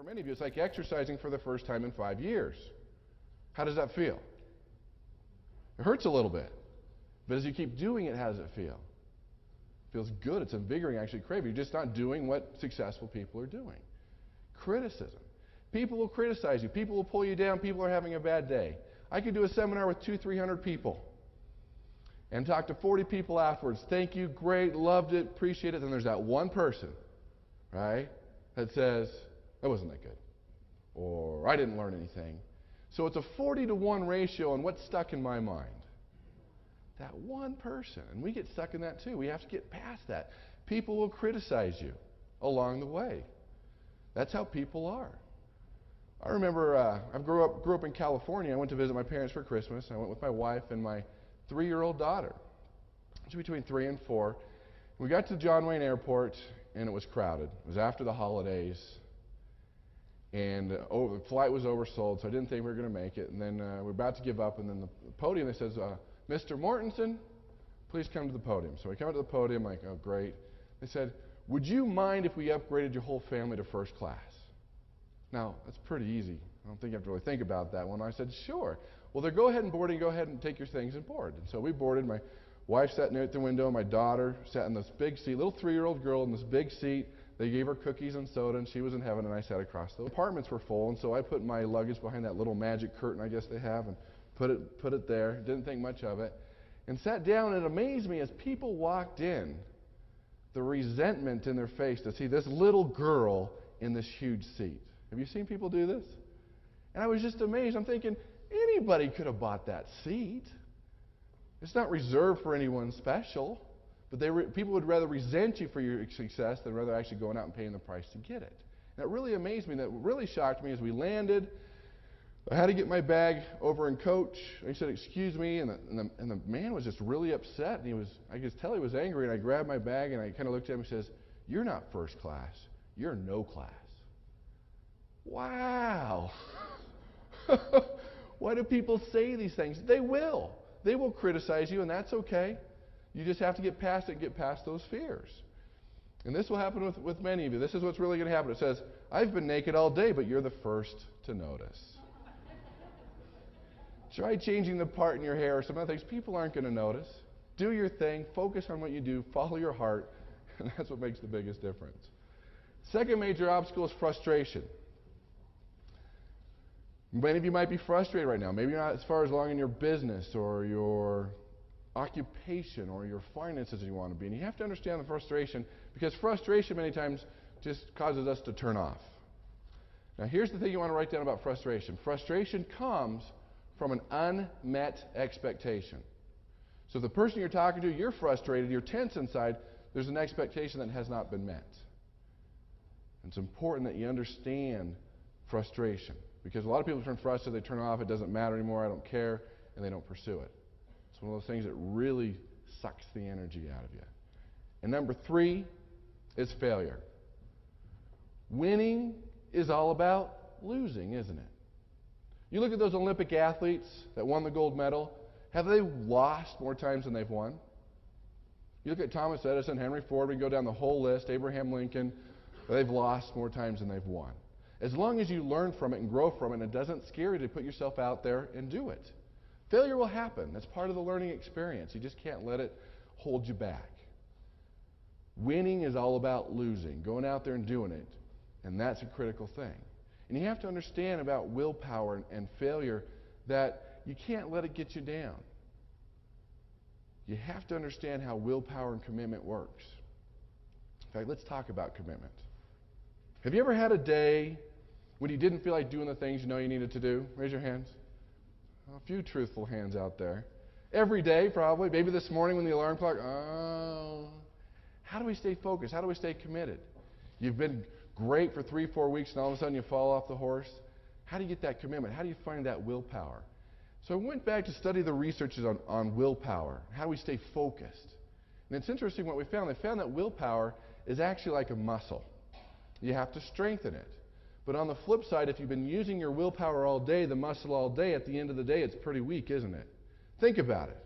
for many of you, it's like exercising for the first time in 5 years. How does that feel? It hurts a little bit. But as you keep doing it, how does it feel? It feels good. It's invigorating, actually craving. You're just not doing what successful people are doing. Criticism. People will criticize you. People will pull you down. People are having a bad day. I could do a seminar with 200-300 people and talk to 40 people afterwards. Thank you, great, loved it, appreciate it. Then there's that one person, right, that says, that wasn't that good, or I didn't learn anything. So it's a 40-to-1 ratio, and what's stuck in my mind? That one person. And we get stuck in that too. We have to get past that. People will criticize you along the way. That's how people are. I remember I grew up in California. I went to visit my parents for Christmas. I went with my wife and my 3-year-old daughter. She's between 3 and 4. We got to John Wayne Airport, and it was crowded. It was after the holidays, and the flight was oversold, so I didn't think we were going to make it. And then we were about to give up, and then the podium, they says, Mr. Mortensen, please come to the podium. So we come to the podium, like, oh, great. They said, would you mind if we upgraded your whole family to first class? Now, that's pretty easy. I don't think you have to really think about that one. I said, sure. Well, they're go ahead and board, and go ahead and take your things and board. And so we boarded. My wife sat near the window. My daughter sat in this big seat, little 3-year-old girl in this big seat. They gave her cookies and soda, and she was in heaven, and I sat across. The apartments were full, and so I put my luggage behind that little magic curtain, I guess they have, and put it there. Didn't think much of it. And sat down, and it amazed me as people walked in, the resentment in their face to see this little girl in this huge seat. Have you seen people do this? And I was just amazed. I'm thinking, anybody could have bought that seat. It's not reserved for anyone special. But people would rather resent you for your success than rather actually going out and paying the price to get it. And it really amazed me. That really shocked me as we landed. I had to get my bag over in coach. I said, excuse me, and the man was just really upset. And I could tell he was angry, and I grabbed my bag, and I kind of looked at him and says, you're not first class. You're no class. Wow. Why do people say these things? They will. They will criticize you, and that's okay. You just have to get past it and get past those fears. And this will happen with many of you. This is what's really going to happen. It says, I've been naked all day, but you're the first to notice. Try changing the part in your hair or some other things. People aren't going to notice. Do your thing. Focus on what you do. Follow your heart. And that's what makes the biggest difference. Second major obstacle is frustration. Many of you might be frustrated right now. Maybe you're not as far along in your business or your occupation or your finances as you want to be. And you have to understand the frustration, because frustration many times just causes us to turn off. Now here's the thing you want to write down about frustration. Frustration comes from an unmet expectation. So if the person you're talking to, you're frustrated, you're tense inside, there's an expectation that has not been met. And it's important that you understand frustration, because a lot of people turn frustrated, they turn off, it doesn't matter anymore, I don't care, and they don't pursue it. It's one of those things that really sucks the energy out of you. And number 3 is failure. Winning is all about losing, isn't it? You look at those Olympic athletes that won the gold medal. Have they lost more times than they've won? You look at Thomas Edison, Henry Ford, we go down the whole list, Abraham Lincoln, they've lost more times than they've won. As long as you learn from it and grow from it, and it doesn't scare you to put yourself out there and do it. Failure will happen. That's part of the learning experience. You just can't let it hold you back. Winning is all about losing, going out there and doing it. And that's a critical thing. And you have to understand about willpower and failure that you can't let it get you down. You have to understand how willpower and commitment works. In fact, let's talk about commitment. Have you ever had a day when you didn't feel like doing the things you know you needed to do? Raise your hands. A few truthful hands out there. Every day, probably. Maybe this morning when the alarm clock, How do we stay focused? How do we stay committed? You've been great for 3-4 weeks, and all of a sudden you fall off the horse. How do you get that commitment? How do you find that willpower? So I went back to study the researches on willpower. How do we stay focused? And it's interesting what we found. They found that willpower is actually like a muscle. You have to strengthen it. But on the flip side, if you've been using your willpower all day, the muscle all day, at the end of the day, it's pretty weak, isn't it? Think about it.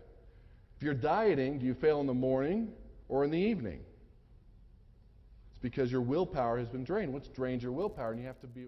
If you're dieting, do you fail in the morning or in the evening? It's because your willpower has been drained. What's drained your willpower? And you have to be